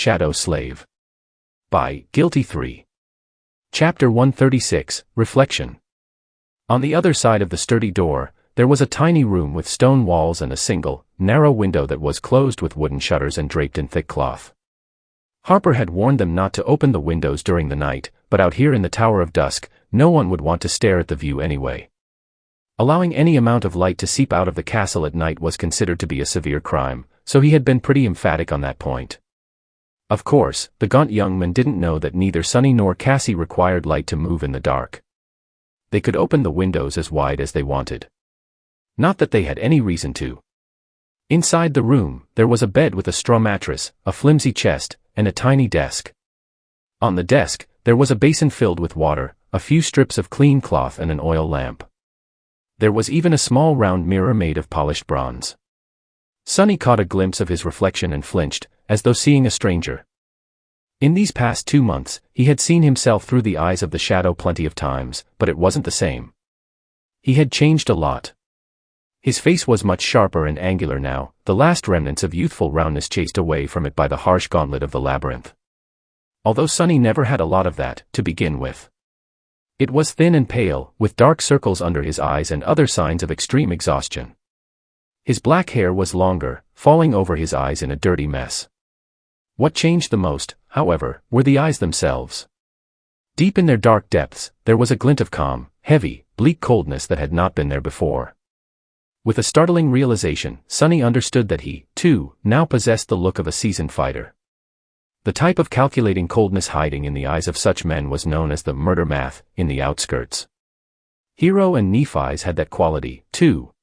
Shadow Slave. By Guiltythree. Chapter 136, Reflection. On the other side of the sturdy door, there was a tiny room with stone walls and a single, narrow window that was closed with wooden shutters and draped in thick cloth. Harper had warned them not to open the windows during the night, but out here in the Tower of Dusk, no one would want to stare at the view anyway. Allowing any amount of light to seep out of the castle at night was considered to be a severe crime, so he had been pretty emphatic on that point. Of course, the gaunt young man didn't know that neither Sunny nor Cassie required light to move in the dark. They could open the windows as wide as they wanted. Not that they had any reason to. Inside the room, there was a bed with a straw mattress, a flimsy chest, and a tiny desk. On the desk, there was a basin filled with water, a few strips of clean cloth and an oil lamp. There was even a small round mirror made of polished bronze. Sunny caught a glimpse of his reflection and flinched, as though seeing a stranger. In these past 2 months, he had seen himself through the eyes of the shadow plenty of times, but it wasn't the same. He had changed a lot. His face was much sharper and angular now, the last remnants of youthful roundness chased away from it by the harsh gauntlet of the labyrinth. Although Sunny never had a lot of that, to begin with. It was thin and pale, with dark circles under his eyes and other signs of extreme exhaustion. His black hair was longer, falling over his eyes in a dirty mess. What changed the most, however, were the eyes themselves. Deep in their dark depths, there was a glint of calm, heavy, bleak coldness that had not been there before. With a startling realization, Sunny understood that he, too, now possessed the look of a seasoned fighter. The type of calculating coldness hiding in the eyes of such men was known as the murder math, in the outskirts. Hero and Nephi's had that quality, too.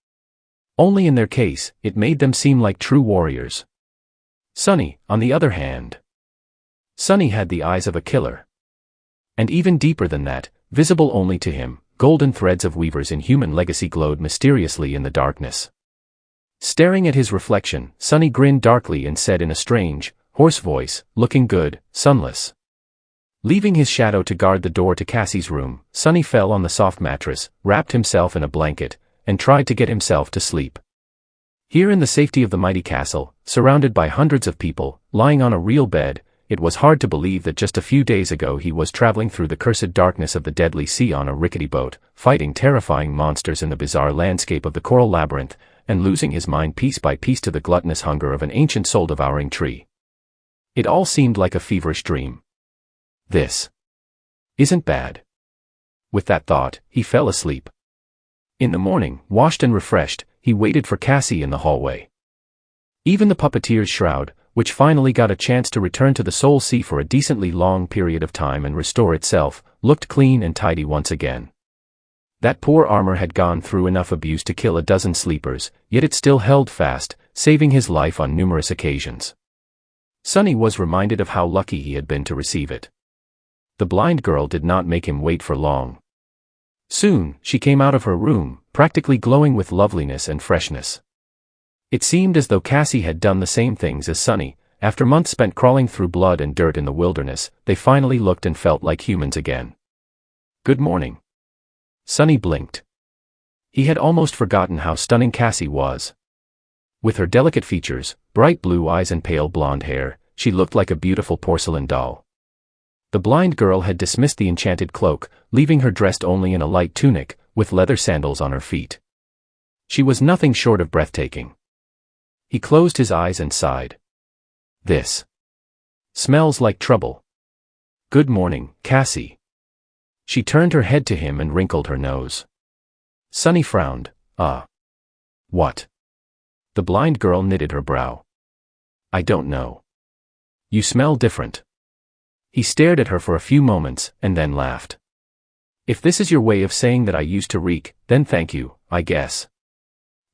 Only in their case, it made them seem like true warriors. Sunny, on the other hand. Sunny had the eyes of a killer. And even deeper than that, visible only to him, golden threads of weavers in human legacy glowed mysteriously in the darkness. Staring at his reflection, Sunny grinned darkly and said in a strange, hoarse voice, "Looking good, Sunless." Leaving his shadow to guard the door to Cassie's room, Sunny fell on the soft mattress, wrapped himself in a blanket, and tried to get himself to sleep. Here in the safety of the mighty castle, surrounded by hundreds of people, lying on a real bed, it was hard to believe that just a few days ago he was traveling through the cursed darkness of the deadly sea on a rickety boat, fighting terrifying monsters in the bizarre landscape of the coral labyrinth, and losing his mind piece by piece to the gluttonous hunger of an ancient soul-devouring tree. It all seemed like a feverish dream. This isn't bad. With that thought, he fell asleep. In the morning, washed and refreshed, he waited for Cassie in the hallway. Even the puppeteer's shroud, which finally got a chance to return to the Soul Sea for a decently long period of time and restore itself, looked clean and tidy once again. That poor armor had gone through enough abuse to kill a dozen sleepers, yet it still held fast, saving his life on numerous occasions. Sunny was reminded of how lucky he had been to receive it. The blind girl did not make him wait for long. Soon, she came out of her room, practically glowing with loveliness and freshness. It seemed as though Cassie had done the same things as Sunny. After months spent crawling through blood and dirt in the wilderness, they finally looked and felt like humans again. "Good morning." Sunny blinked. He had almost forgotten how stunning Cassie was. With her delicate features, bright blue eyes and pale blonde hair, she looked like a beautiful porcelain doll. The blind girl had dismissed the enchanted cloak, leaving her dressed only in a light tunic, with leather sandals on her feet. She was nothing short of breathtaking. He closed his eyes and sighed. "This smells like trouble." "Good morning, Cassie." She turned her head to him and wrinkled her nose. Sunny frowned. What?" The blind girl knitted her brow. "I don't know. You smell different." He stared at her for a few moments, and then laughed. "If this is your way of saying that I used to reek, then thank you, I guess."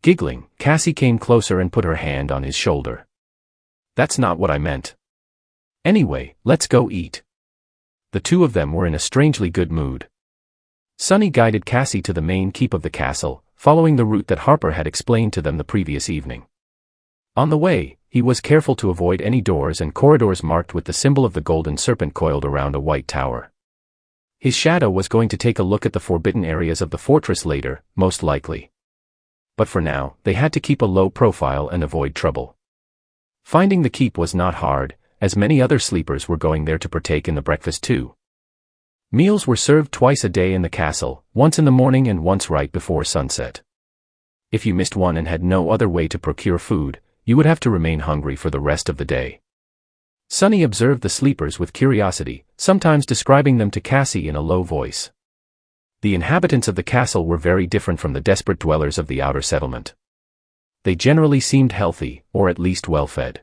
Giggling, Cassie came closer and put her hand on his shoulder. "That's not what I meant. Anyway, let's go eat." The two of them were in a strangely good mood. Sunny guided Cassie to the main keep of the castle, following the route that Harper had explained to them the previous evening. On the way, he was careful to avoid any doors and corridors marked with the symbol of the golden serpent coiled around a white tower. His shadow was going to take a look at the forbidden areas of the fortress later, most likely. But for now, they had to keep a low profile and avoid trouble. Finding the keep was not hard, as many other sleepers were going there to partake in the breakfast too. Meals were served twice a day in the castle, once in the morning and once right before sunset. If you missed one and had no other way to procure food, you would have to remain hungry for the rest of the day. Sunny observed the sleepers with curiosity, sometimes describing them to Cassie in a low voice. The inhabitants of the castle were very different from the desperate dwellers of the outer settlement. They generally seemed healthy, or at least well-fed.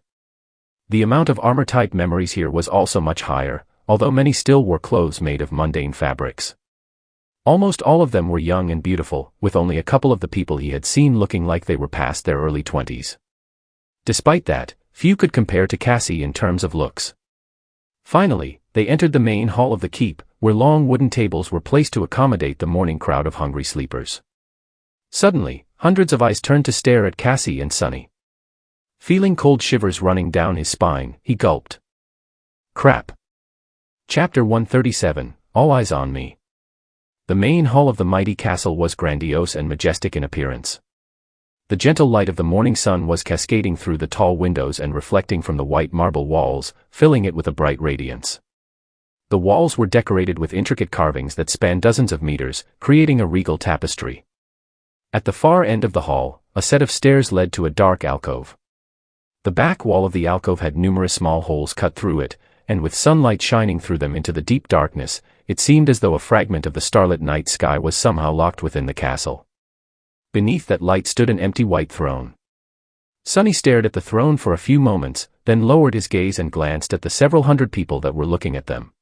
The amount of armor-type memories here was also much higher, although many still wore clothes made of mundane fabrics. Almost all of them were young and beautiful, with only a couple of the people he had seen looking like they were past their early 20s. Despite that, few could compare to Cassie in terms of looks. Finally, they entered the main hall of the keep, where long wooden tables were placed to accommodate the morning crowd of hungry sleepers. Suddenly, hundreds of eyes turned to stare at Cassie and Sunny. Feeling cold shivers running down his spine, he gulped. Crap. Chapter 137, All Eyes on Me. The main hall of the mighty castle was grandiose and majestic in appearance. The gentle light of the morning sun was cascading through the tall windows and reflecting from the white marble walls, filling it with a bright radiance. The walls were decorated with intricate carvings that spanned dozens of meters, creating a regal tapestry. At the far end of the hall, a set of stairs led to a dark alcove. The back wall of the alcove had numerous small holes cut through it, and with sunlight shining through them into the deep darkness, it seemed as though a fragment of the starlit night sky was somehow locked within the castle. Beneath that light stood an empty white throne. Sunny stared at the throne for a few moments, then lowered his gaze and glanced at the several hundred people that were looking at them.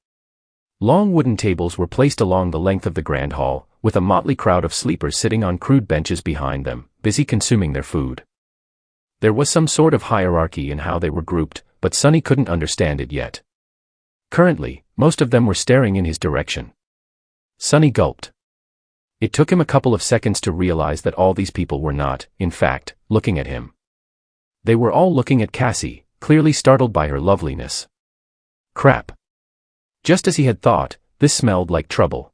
Long wooden tables were placed along the length of the grand hall, with a motley crowd of sleepers sitting on crude benches behind them, busy consuming their food. There was some sort of hierarchy in how they were grouped, but Sunny couldn't understand it yet. Currently, most of them were staring in his direction. Sunny gulped. It took him a couple of seconds to realize that all these people were not, in fact, looking at him. They were all looking at Cassie, clearly startled by her loveliness. Crap. Just as he had thought, this smelled like trouble.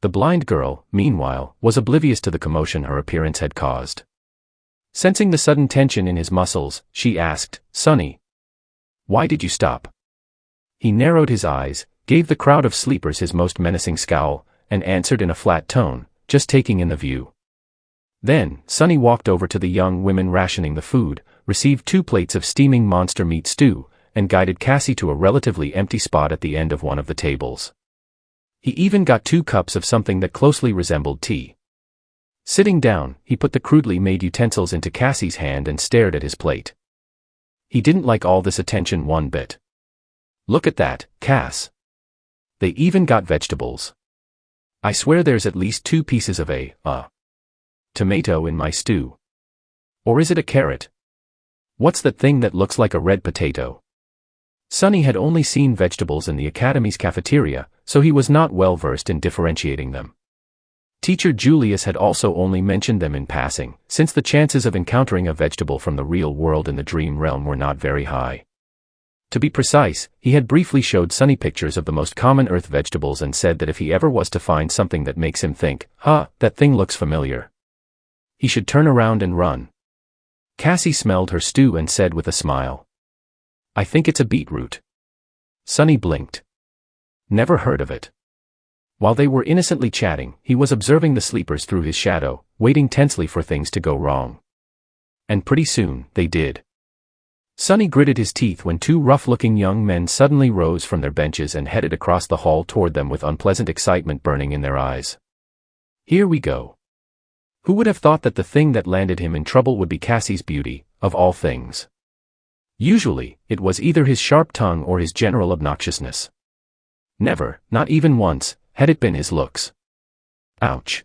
The blind girl, meanwhile, was oblivious to the commotion her appearance had caused. Sensing the sudden tension in his muscles, she asked, Sunny, why did you stop? He narrowed his eyes, gave the crowd of sleepers his most menacing scowl, and answered in a flat tone, just taking in the view. Then, Sunny walked over to the young women rationing the food, received 2 plates of steaming monster meat stew, and guided Cassie to a relatively empty spot at the end of one of the tables. He even got 2 cups of something that closely resembled tea. Sitting down, he put the crudely made utensils into Cassie's hand and stared at his plate. He didn't like all this attention one bit. Look at that, Cass. They even got vegetables. I swear there's at least 2 pieces of a tomato in my stew. Or is it a carrot? What's that thing that looks like a red potato? Sunny had only seen vegetables in the academy's cafeteria, so he was not well versed in differentiating them. Teacher Julius had also only mentioned them in passing, since the chances of encountering a vegetable from the real world in the dream realm were not very high. To be precise, he had briefly showed Sunny pictures of the most common earth vegetables and said that if he ever was to find something that makes him think, that thing looks familiar, he should turn around and run. Cassie smelled her stew and said with a smile, I think it's a beetroot. Sunny blinked. Never heard of it. While they were innocently chatting, he was observing the sleepers through his shadow, waiting tensely for things to go wrong. And pretty soon, they did. Sunny gritted his teeth when 2 rough-looking young men suddenly rose from their benches and headed across the hall toward them with unpleasant excitement burning in their eyes. Here we go. Who would have thought that the thing that landed him in trouble would be Cassie's beauty, of all things? Usually, it was either his sharp tongue or his general obnoxiousness. Never, not even once, had it been his looks. Ouch.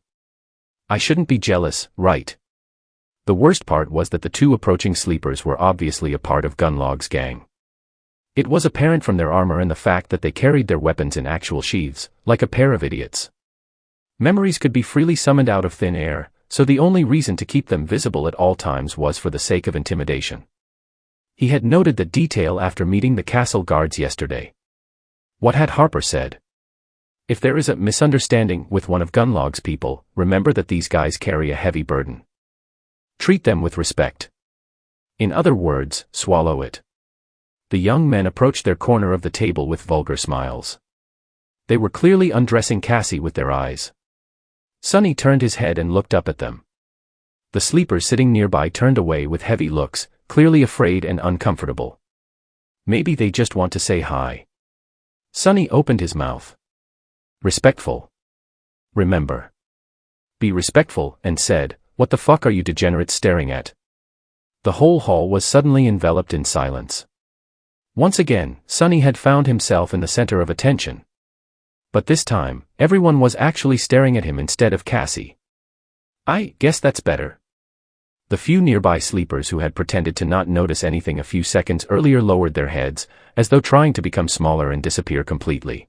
I shouldn't be jealous, right? The worst part was that the 2 approaching sleepers were obviously a part of Gunlog's gang. It was apparent from their armor and the fact that they carried their weapons in actual sheaths, like a pair of idiots. Memories could be freely summoned out of thin air, so the only reason to keep them visible at all times was for the sake of intimidation. He had noted that detail after meeting the castle guards yesterday. What had Harper said? If there is a misunderstanding with one of Gunlog's people, remember that these guys carry a heavy burden. Treat them with respect. In other words, swallow it. The young men approached their corner of the table with vulgar smiles. They were clearly undressing Cassie with their eyes. Sonny turned his head and looked up at them. The sleepers sitting nearby turned away with heavy looks, clearly afraid and uncomfortable. Maybe they just want to say hi. Sonny opened his mouth. Respectful. Remember. Be respectful, and said, "What the fuck are you degenerates staring at?" The whole hall was suddenly enveloped in silence. Once again, Sonny had found himself in the center of attention. But this time, everyone was actually staring at him instead of Cassie. I guess that's better. The few nearby sleepers who had pretended to not notice anything a few seconds earlier lowered their heads, as though trying to become smaller and disappear completely.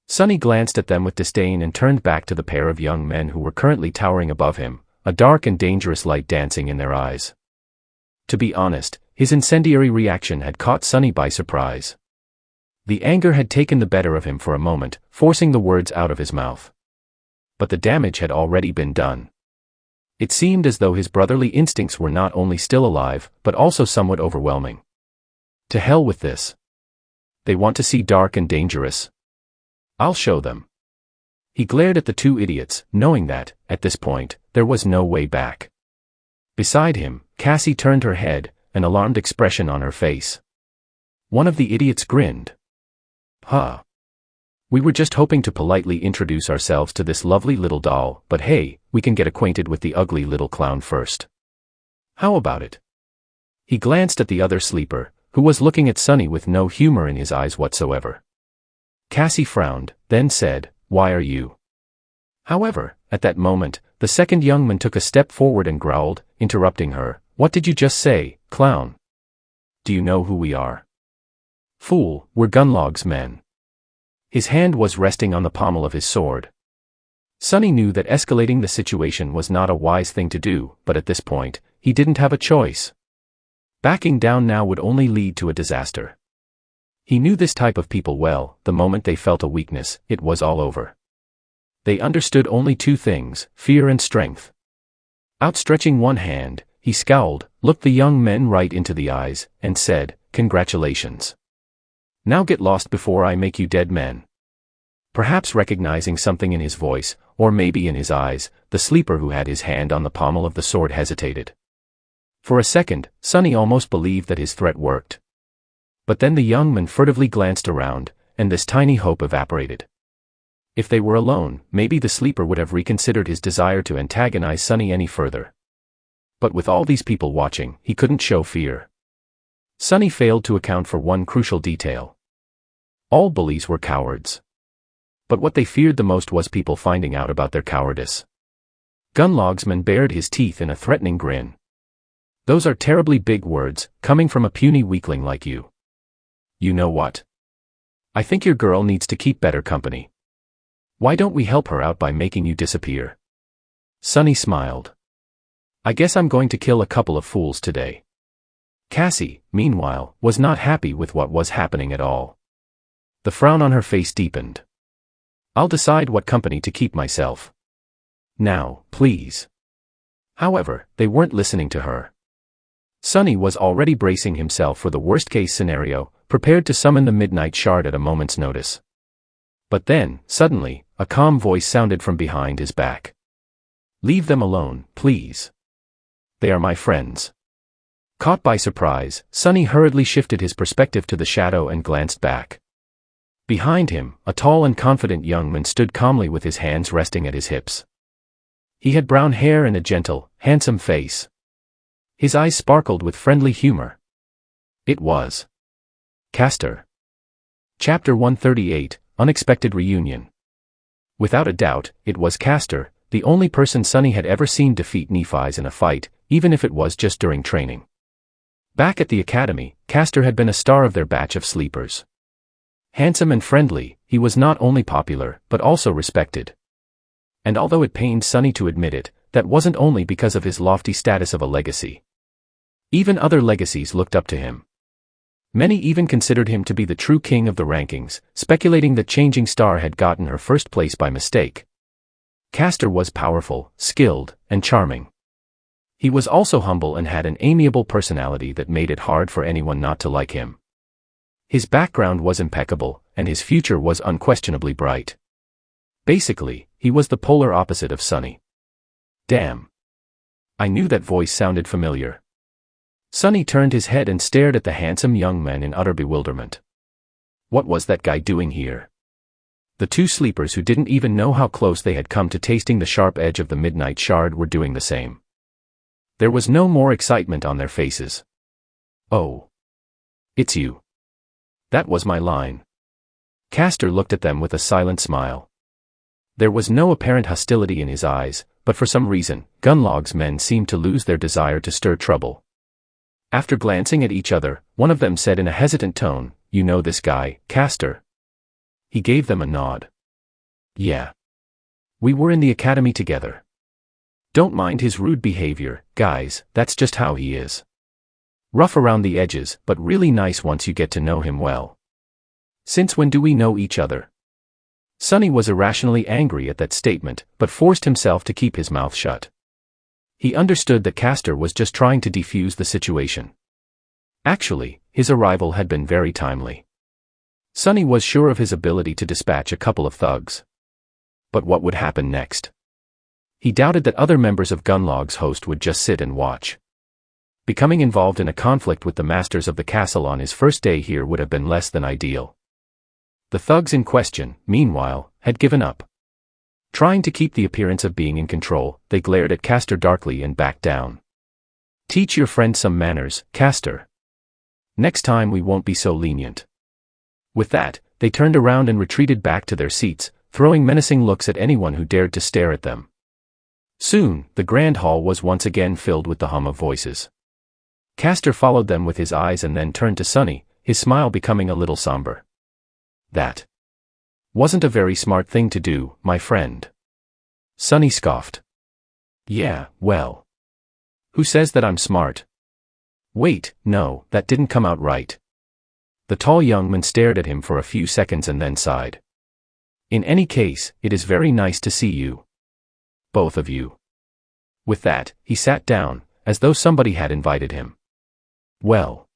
Sonny glanced at them with disdain and turned back to the pair of young men who were currently towering above him, a dark and dangerous light dancing in their eyes. To be honest, his incendiary reaction had caught Sonny by surprise. The anger had taken the better of him for a moment, forcing the words out of his mouth. But the damage had already been done. It seemed as though his brotherly instincts were not only still alive, but also somewhat overwhelming. To hell with this. They want to see dark and dangerous. I'll show them. He glared at the two idiots, knowing that, at this point, there was no way back. Beside him, Cassie turned her head, an alarmed expression on her face. One of the idiots grinned. Huh. We were just hoping to politely introduce ourselves to this lovely little doll, but hey, we can get acquainted with the ugly little clown first. How about it? He glanced at the other sleeper, who was looking at Sonny with no humor in his eyes whatsoever. Cassie frowned, then said, "Why are you?" However, at that moment, the second young man took a step forward and growled, interrupting her, "What did you just say, clown? Do you know who we are?" "Fool, we're Gunlog's men." His hand was resting on the pommel of his sword. Sonny knew that escalating the situation was not a wise thing to do, but at this point, he didn't have a choice. Backing down now would only lead to a disaster. He knew this type of people well. The moment they felt a weakness, it was all over. They understood only two things, fear and strength. Outstretching one hand, he scowled, looked the young men right into the eyes, and said, "Congratulations. Now get lost before I make you dead men." Perhaps recognizing something in his voice, or maybe in his eyes, the sleeper who had his hand on the pommel of the sword hesitated. For a second, Sonny almost believed that his threat worked. But then the young man furtively glanced around, and this tiny hope evaporated. If they were alone, maybe the sleeper would have reconsidered his desire to antagonize Sonny any further. But with all these people watching, he couldn't show fear. Sonny failed to account for one crucial detail. All bullies were cowards. But what they feared the most was people finding out about their cowardice. Gunlog's man bared his teeth in a threatening grin. "Those are terribly big words, coming from a puny weakling like you. You know what? I think your girl needs to keep better company. Why don't we help her out by making you disappear?" Sonny smiled. "I guess I'm going to kill a couple of fools today." Cassie, meanwhile, was not happy with what was happening at all. The frown on her face deepened. "I'll decide what company to keep myself. Now, please." However, they weren't listening to her. Sonny was already bracing himself for the worst-case scenario, prepared to summon the Midnight Shard at a moment's notice. But then, suddenly, a calm voice sounded from behind his back. "Leave them alone, please. They are my friends." Caught by surprise, Sonny hurriedly shifted his perspective to the shadow and glanced back. Behind him, a tall and confident young man stood calmly with his hands resting at his hips. He had brown hair and a gentle, handsome face. His eyes sparkled with friendly humor. It was Castor. Chapter 138, Unexpected Reunion. Without a doubt, it was Castor, the only person Sonny had ever seen defeat Nephi's in a fight, even if it was just during training. Back at the academy, Castor had been a star of their batch of sleepers. Handsome and friendly, he was not only popular, but also respected. And although it pained Sonny to admit it, that wasn't only because of his lofty status of a legacy. Even other legacies looked up to him. Many even considered him to be the true king of the rankings, speculating that Changing Star had gotten her first place by mistake. Castor was powerful, skilled, and charming. He was also humble and had an amiable personality that made it hard for anyone not to like him. His background was impeccable, and his future was unquestionably bright. Basically, he was the polar opposite of Sunny. Damn. I knew that voice sounded familiar. Sunny turned his head and stared at the handsome young man in utter bewilderment. What was that guy doing here? The two sleepers who didn't even know how close they had come to tasting the sharp edge of the midnight shard were doing the same. There was no more excitement on their faces. Oh. It's you. That was my line. Castor looked at them with a silent smile. There was no apparent hostility in his eyes, but for some reason, Gunlock's men seemed to lose their desire to stir trouble. After glancing at each other, one of them said in a hesitant tone, "You know this guy, Castor?" He gave them a nod. "Yeah. We were in the academy together. Don't mind his rude behavior, guys, that's just how he is. Rough around the edges, but really nice once you get to know him well." "Since when do we know each other?" Sunny was irrationally angry at that statement, but forced himself to keep his mouth shut. He understood that Castor was just trying to defuse the situation. Actually, his arrival had been very timely. Sunny was sure of his ability to dispatch a couple of thugs. But what would happen next? He doubted that other members of Gunlock's host would just sit and watch. Becoming involved in a conflict with the masters of the castle on his first day here would have been less than ideal. The thugs in question, meanwhile, had given up. Trying to keep the appearance of being in control, they glared at Castor darkly and backed down. "Teach your friend some manners, Castor. Next time we won't be so lenient." With that, they turned around and retreated back to their seats, throwing menacing looks at anyone who dared to stare at them. Soon, the grand hall was once again filled with the hum of voices. Castor followed them with his eyes and then turned to Sunny, his smile becoming a little somber. "That wasn't a very smart thing to do, my friend." Sunny scoffed. "Yeah, well. Who says that I'm smart?" "Wait, no, that didn't come out right." The tall young man stared at him for a few seconds and then sighed. "In any case, it is very nice to see you. Both of you." With that, he sat down, as though somebody had invited him. Well.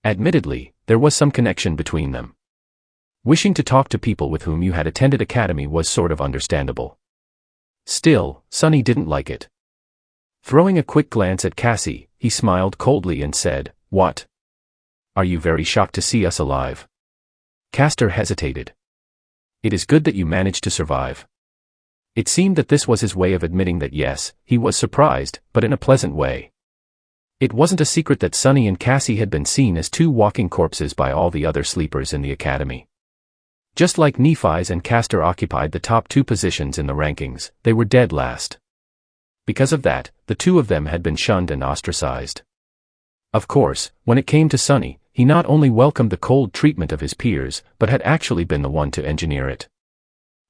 Admittedly, there was some connection between them. Wishing to talk to people with whom you had attended academy was sort of understandable. Still, Sunny didn't like it. Throwing a quick glance at Cassie, he smiled coldly and said, "What? Are you very shocked to see us alive?" Castor hesitated. "It is good that you managed to survive." It seemed that this was his way of admitting that yes, he was surprised, but in a pleasant way. It wasn't a secret that Sunny and Cassie had been seen as two walking corpses by all the other sleepers in the academy. Just like Nephi's and Castor occupied the top two positions in the rankings, they were dead last. Because of that, the two of them had been shunned and ostracized. Of course, when it came to Sunny, he not only welcomed the cold treatment of his peers, but had actually been the one to engineer it.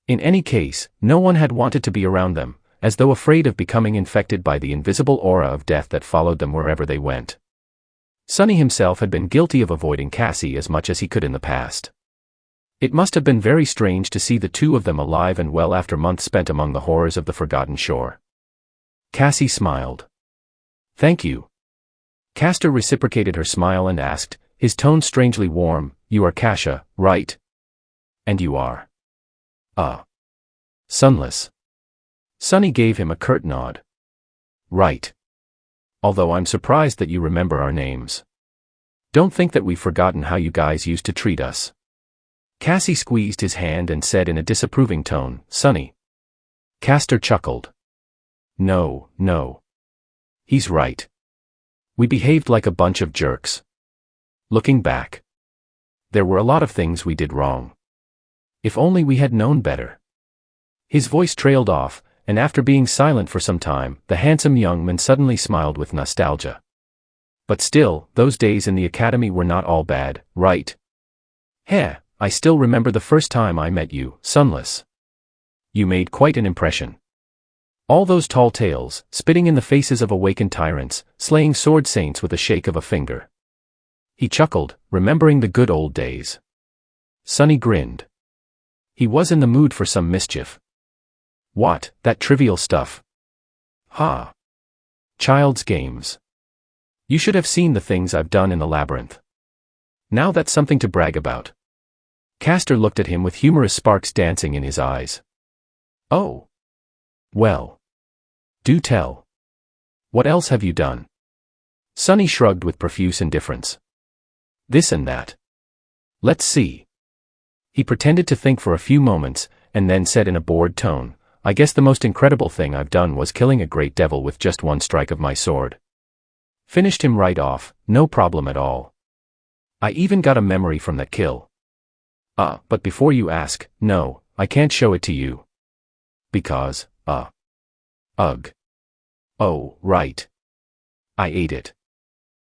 In any case, no one had wanted to be around them, as though afraid of becoming infected by the invisible aura of death that followed them wherever they went. Sunny himself had been guilty of avoiding Cassie as much as he could in the past. It must have been very strange to see the two of them alive and well after months spent among the horrors of the Forgotten Shore. Cassie smiled. "Thank you." Castor reciprocated her smile and asked, his tone strangely warm, "You are Kasha, right? And you are Sunless." Sunny gave him a curt nod. "Right. Although I'm surprised that you remember our names. Don't think that we've forgotten how you guys used to treat us." Cassie squeezed his hand and said in a disapproving tone, "Sunny." Castor chuckled. No. He's right. We behaved like a bunch of jerks. Looking back, there were a lot of things we did wrong. If only we had known better." His voice trailed off, and after being silent for some time, the handsome young man suddenly smiled with nostalgia. "But still, those days in the academy were not all bad, right? Heh, I still remember the first time I met you, Sunless. You made quite an impression. All those tall tales, spitting in the faces of awakened tyrants, slaying sword saints with a shake of a finger." He chuckled, remembering the good old days. Sunny grinned. He was in the mood for some mischief. "What, that trivial stuff? Ha! Child's games. You should have seen the things I've done in the labyrinth. Now that's something to brag about. Castor looked at him with humorous sparks dancing in his eyes. Oh. Well. Do tell. What else have you done? Sonny shrugged with profuse indifference. This and that. Let's see. He pretended to think for a few moments, and then said in a bored tone, I guess the most incredible thing I've done was killing a great devil with just one strike of my sword. Finished him right off, no problem at all. I even got a memory from that kill. But before you ask, no, I can't show it to you. Because, ugh. Oh, right. I ate it.